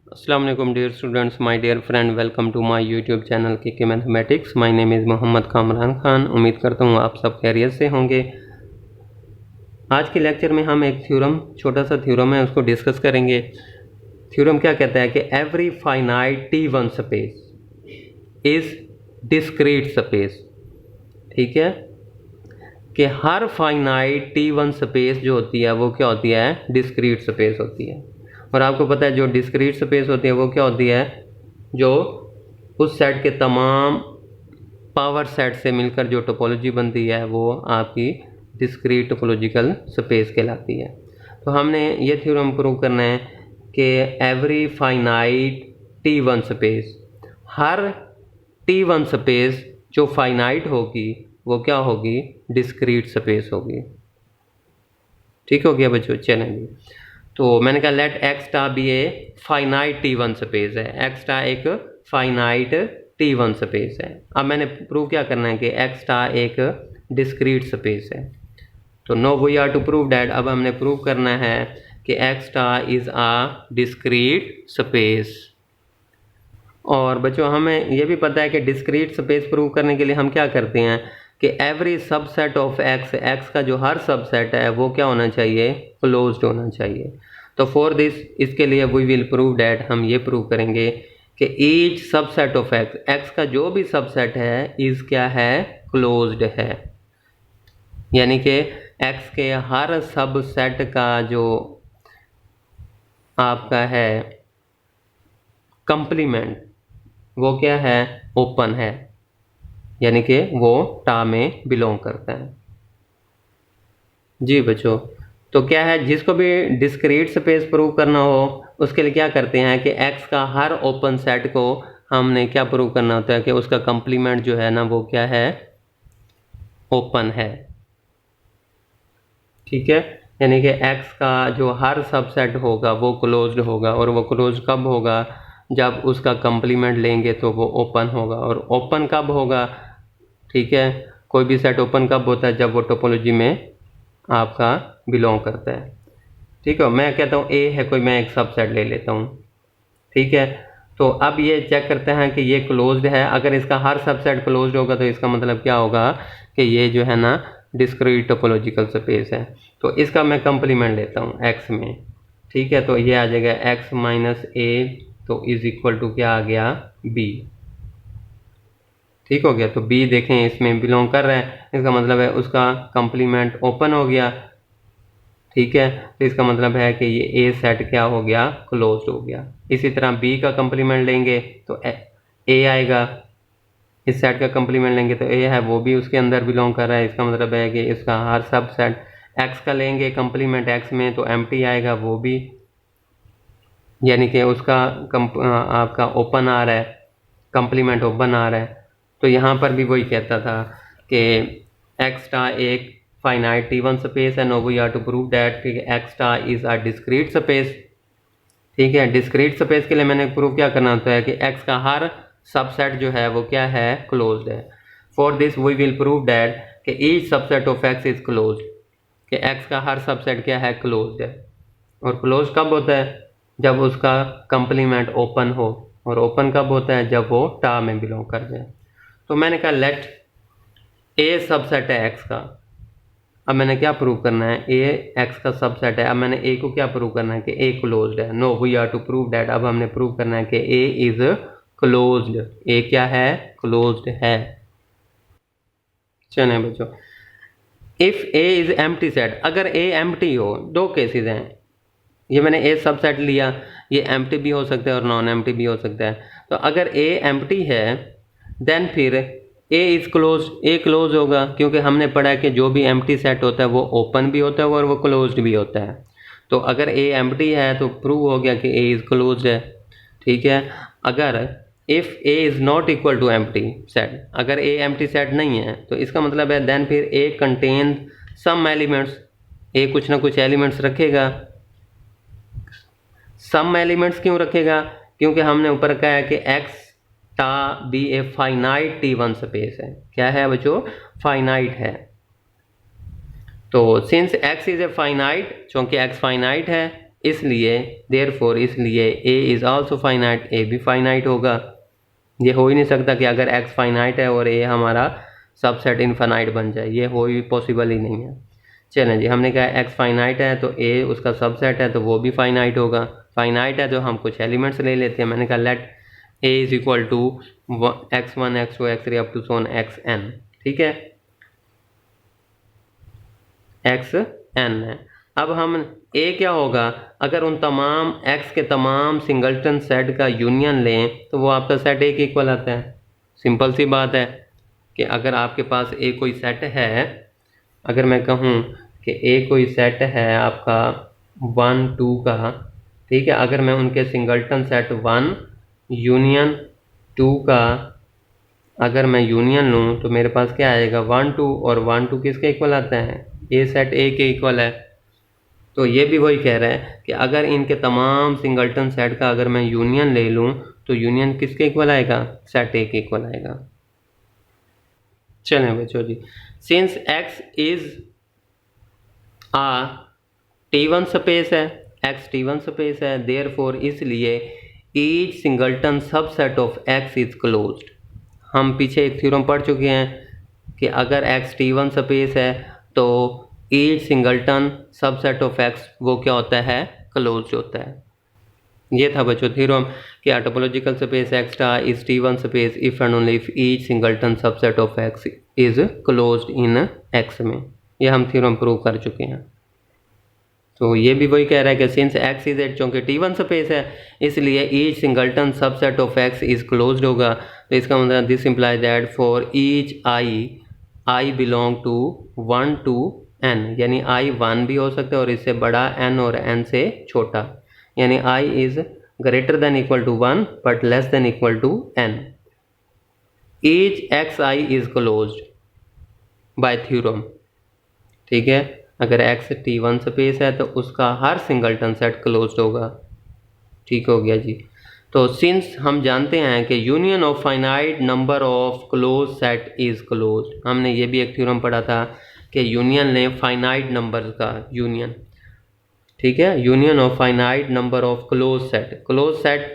अस्सलाम वालेकुम dear students, my dear friend, welcome to my YouTube channel के mathematics. My name is Mohammad Kamran Khan. उम्मीद करता हूँ आप सब खैरियत से होंगे। आज के लेक्चर में हम एक थ्योरम, छोटा सा थ्योरम है, उसको डिस्कस करेंगे। थ्योरम क्या कहता है कि every finite T1 space is discrete space. ठीक है, कि हर फाइनाइट T1 स्पेस जो होती है वो क्या होती है, डिस्क्रीट स्पेस होती है। और आपको पता है जो डिस्क्रीट स्पेस होती है वो क्या होती है, जो उस सेट के तमाम पावर सेट से मिलकर जो टोपोलॉजी बनती है वो आपकी डिस्क्रीट टोपोलॉजिकल स्पेस कहलाती है। तो हमने ये थ्योरम प्रूव करना है कि एवरी फाइनाइट T1 स्पेस, हर T1 स्पेस जो फाइनाइट होगी वो क्या होगी, डिस्क्रीट स्पेस होगी। ठीक हो गया बच्चों, चलेंगे। तो मैंने कहा let x star be a finite T1 space है। एक्स स्टार एक फाइनाइट T1 स्पेस है। अब मैंने प्रूव क्या करना है कि एक्स स्टार एक डिस्क्रीट स्पेस है। तो now we are to prove that, अब हमने प्रूव करना है कि x star is a discrete space. और बच्चों हमें यह भी पता है कि डिस्क्रीट स्पेस प्रूव करने के लिए हम क्या करते हैं कि every subset of x, x का जो हर सबसेट है वो क्या होना चाहिए, क्लोज्ड होना चाहिए। तो फॉर दिस, इसके लिए वी विल प्रूव डैट, हम ये प्रूव करेंगे कि each subset of x, x का जो भी सबसेट है इज क्या है, क्लोज्ड है। यानी कि एक्स के हर सबसेट का जो आपका है कंप्लीमेंट वो क्या है, ओपन है, यानी कि वो टा में बिलोंग करता है। जी बच्चों, तो क्या है, जिसको भी डिस्क्रीट स्पेस प्रूव करना हो उसके लिए क्या करते हैं कि एक्स का हर ओपन सेट को हमने क्या प्रूव करना होता है कि उसका कंप्लीमेंट जो है ना वो क्या है, ओपन है। ठीक है, यानी कि एक्स का जो हर सबसेट होगा वो क्लोज्ड होगा। और वो क्लोज कब होगा, जब उसका कंप्लीमेंट लेंगे तो वो ओपन होगा। और ओपन कब होगा, ठीक है, कोई भी सेट ओपन कब होता है, जब वो टोपोलॉजी में आपका बिलोंग करता है। ठीक है, मैं कहता हूँ ए है कोई, मैं एक सबसेट ले लेता हूँ। ठीक है, तो अब ये चेक करते हैं कि ये क्लोज्ड है। अगर इसका हर सबसेट क्लोज्ड होगा तो इसका मतलब क्या होगा कि ये जो है ना डिस्क्रीट टोपोलॉजिकल स्पेस है। तो इसका मैं कंप्लीमेंट लेता हूँ एक्स में। ठीक है, तो ये आ जाएगा एक्स माइनस ए, तो इज इक्वल टू क्या आ गया, बी। ठीक हो गया, तो बी देखें इसमें बिलोंग कर रहा है, इसका मतलब है उसका कंप्लीमेंट ओपन हो गया। ठीक है, तो इसका मतलब है कि ये ए सेट क्या हो गया, क्लोज्ड हो गया। इसी तरह बी का कंप्लीमेंट लेंगे तो ए आएगा, इस सेट का कंप्लीमेंट लेंगे तो ए है, वो भी उसके अंदर बिलोंग कर रहा है। इसका मतलब है कि इसका हर सब सेट एक्स का लेंगे कंप्लीमेंट एक्स में तो एम्प्टी आएगा वो भी, यानी कि उसका आपका ओपन आ रहा है, कंप्लीमेंट ओपन आ रहा है। तो यहाँ पर भी वही कहता था कि एक्स स्टार एक फाइनाइट T1 स्पेस है। No we are to prove that x star is a discrete space. ठीक है, डिस्क्रीट स्पेस के लिए मैंने प्रूव क्या करना होता है कि एक्स का हर सबसेट जो है वो क्या है, क्लोज्ड है। For this we will prove that कि each subset of X is closed, कि एक्स का हर सबसेट क्या है, क्लोज्ड है। और क्लोज कब होता है, जब उसका कंप्लीमेंट ओपन हो। और ओपन कब होता है, जब वो टा में बिलोंग कर जाए। तो मैंने कहा लेट ए सबसेट है एक्स का। अब मैंने क्या प्रूव करना है, ए एक्स का सबसेट है। अब मैंने ए को क्या प्रूव करना है कि ए क्लोज्ड है। No we are to prove that, अब हमने प्रूव करना है कि ए इज क्लोज्ड। ए क्या है, क्लोज्ड है। चलिए बच्चों, if A is empty set, अगर ए एम्प्टी हो, दो केसेस हैं। ये मैंने ए सबसेट लिया, ये एम्प्टी भी हो सकता है और नॉन एम्प्टी भी हो सकता है। तो अगर ए एम्प्टी है देन फिर ए इज क्लोज, ए क्लोज होगा, क्योंकि हमने पढ़ा है कि जो भी एम्प्टी सेट होता है वो ओपन भी होता है और वो क्लोज्ड भी होता है। तो अगर ए एम्प्टी है तो प्रूव हो गया कि ए इज क्लोज है। ठीक है, अगर if A is not equal to empty set, अगर ए एम्प्टी सेट नहीं है तो इसका मतलब है देन फिर ए कंटेन सम एलिमेंट्स, ए कुछ ना कुछ एलिमेंट्स रखेगा। सम एलिमेंट्स क्यों रखेगा, क्योंकि हमने ऊपर कहा है कि एक्स टा B a finite T1 space है। क्या है बच्चों, फाइनाइट है। तो since x is a finite, चूंकि x फाइनाइट है इसलिए देयरफॉर इसलिए ए इज़ आल्सो फाइनाइट, ए भी फाइनाइट होगा। ये हो ही नहीं सकता कि अगर एक्स फाइनाइट है और ए हमारा सबसेट इनफाइनाइट बन जाए, ये हो ही पॉसिबल ही नहीं है। चलें जी, हमने कहा एक्स फाइनाइट है तो ए उसका सबसेट है तो वो भी फाइनाइट होगा। फाइनाइट है तो हम कुछ एलिमेंट्स ले लेते हैं। मैंने कहा let A is equal to x1 x2 x3 up to सोन xn, ठीक है, xn है। अब हम ए क्या होगा, अगर उन तमाम x के तमाम सिंगल्टन सेट का यूनियन लें तो वो आपका सेट ए के इक्वल आता है। सिंपल सी बात है कि अगर आपके पास ए कोई सेट है, अगर मैं कहूँ कि ए कोई सेट है आपका 1 2 का, ठीक है, अगर मैं उनके सिंगल्टन सेट 1 यूनियन 2 का अगर मैं यूनियन लूँ तो मेरे पास क्या आएगा, 1 2, और 1 2 किसके इक्वल आता है, ए सेट ए के इक्वल है। तो ये भी वही कह रहा है कि अगर इनके तमाम सिंगल्टन सेट का अगर मैं यूनियन ले लूँ तो यूनियन किसके इक्वल आएगा, सेट ए के इक्वल आएगा। चलें बच्चों जी, since X is T1 space है, एक्स T1 स्पेस है, देयरफॉर इसलिए each singleton subset of X is closed. हम पीछे एक थ्योरम पढ़ चुके हैं कि अगर एक्स T1 स्पेस है तो each singleton subset of x वो क्या होता है, क्लोज्ड होता है। ये था बच्चों थ्योरम कि a topological space x star is T1 space if and only if each singleton subset of X is closed in x में। ये हम थ्योरम प्रूव कर चुके हैं। तो ये भी वही कह रहा है कि सिंस एक्स इज एट, चूँकि T1 स्पेस है इसलिए each singleton subset of X is closed होगा। तो इसका मतलब this implies that for each i belong to 1 to n, यानी आई 1 भी हो सकता है और इससे बड़ा, n और n से छोटा, यानी i is greater than equal to 1 but less than equal to n। Each X i is closed by theorem, ठीक है। अगर x T1 स्पेस है तो उसका हर सिंगल्टन सेट क्लोज्ड होगा, ठीक हो गया जी। तो सिंस हम जानते हैं कि union of finite number of close set is closed, हमने ये भी एक थ्योरम पढ़ा था कि यूनियन लें फाइनाइट नंबर का यूनियन, ठीक है, union of finite number of close set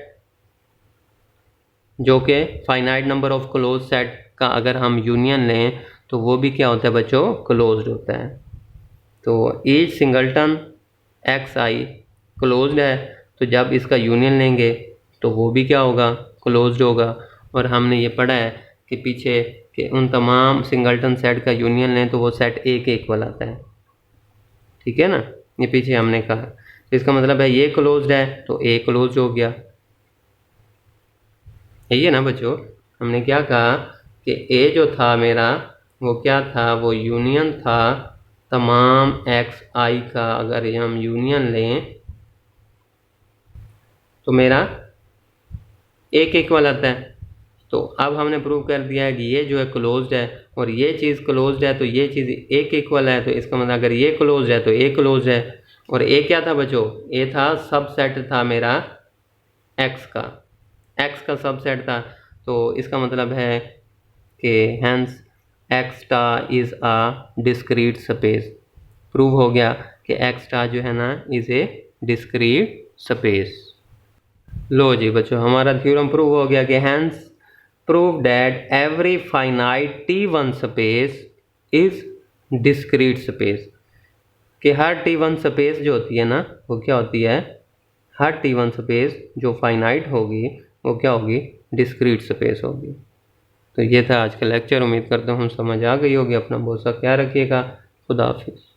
जो कि finite number of close set का अगर हम यूनियन लें तो वो भी क्या होता है बच्चों, क्लोज्ड होता है। तो ईच सिंगल्टन एक्स आई क्लोज्ड है, तो जब इसका यूनियन लेंगे तो वो भी क्या होगा, क्लोज्ड होगा। और हमने ये पढ़ा है कि पीछे कि उन तमाम सिंगल्टन सेट का यूनियन लें तो वो सेट ए के इक्वल आता है, ठीक है ना, ये पीछे हमने कहा। तो इसका मतलब है ये क्लोज्ड है तो ए क्लोज्ड हो गया, यही है ना बच्चों। हमने क्या कहा कि ए जो था मेरा वो क्या था, वो यूनियन था तमाम एक्स आई का। अगर हम यूनियन लें तो मेरा ए के इक्वल आता है। तो अब हमने प्रूव कर दिया है कि ये जो है क्लोज्ड है और ये चीज़ क्लोज्ड है तो ये चीज़ ए के इक्वल है। तो इसका मतलब अगर ये क्लोज्ड है तो ए क्लोज्ड है। और ए क्या था बच्चों, ए था सबसेट था मेरा एक्स का सबसेट था। तो इसका मतलब है कि hence X star is a discrete space. Prove हो गया कि एक्स स्टार जो है ना इज़ ए डिस्क्रीट स्पेस। लो जी बच्चों, हमारा थ्योरम प्रूव हो गया कि hence prove that every finite T1 space is discrete space. कि हर T1 स्पेस जो होती है ना वो क्या होती है, हर T1 स्पेस जो फाइनाइट होगी वो क्या होगी, डिस्क्रीट स्पेस होगी। तो ये था आज का लेक्चर। उम्मीद करता हूँ समझ आ गई होगी। अपना बहुत सा ख्याल रखिएगा। खुदा हाफिज़।